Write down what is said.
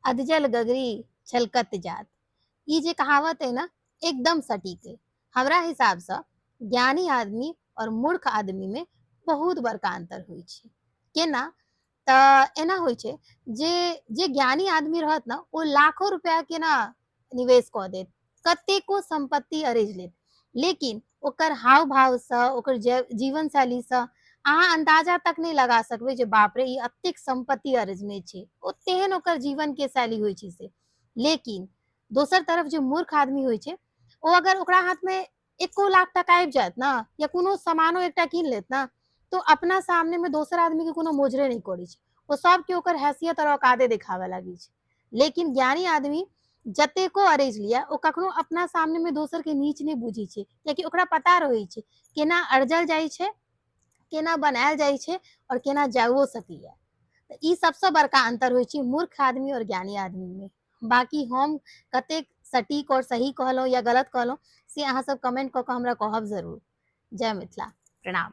अधजल गगरी छलकत जात। ई जे कहावत है ना, एकदम सटीक है। हमरा हिसाब से ज्ञानी आदमी और मूर्ख आदमी में बहुत बड़का अंतर होइ छै। केना? तऽ एना होइ छै जे जे ज्ञानी आदमी रहत ना, ओ लाखों रुपया के ना निवेश कऽ देत, कतेको संपत्ति अरैज लेत, लेकिन ओकर हाव भाव से, ओकर जीवन शैली से अहाँ अंदाजा तक नहीं लगा सकबै जे बाप रे ई अतेक संपत्ति अरजने छै, ओ तेहन ओकर जीवन के शैली होइ छै से। लेकिन दोसर तरफ जे मूर्ख आदमी होइ छै, ओ अगर ओकरा हाथ में एको लाख टका आबि जायत ना, या कोनो सामानो एकटा कीन लेत ना, तो अपना सामने में दोसर आदमी के कोनो मोजरे नहीं करै छै, ओ सबके ओकर हैसियत और औकादे देखावे लागी छै। लेकिन ज्ञानी आदमी जतेको अरैज लिया, ओ कखनो अपना सामने में दोसर के नीच नहीं बुझै छै, कियाकि ओकरा पता रहै छै केना अरजल जाइ छै, केना बनायल जाइ छै, और केना जाइयो सकैया। तऽ ई सबसँ बड़का अंतर होइ छै मूर्ख आदमी और ज्ञानी आदमी में। बाकी हम कतेक सटीक और सही कहलहुँ या गलत कहलहुँ, से अहाँ सब कमेंट कऽ कऽ हमरा कहब जरूर। जय मिथिला, प्रणाम।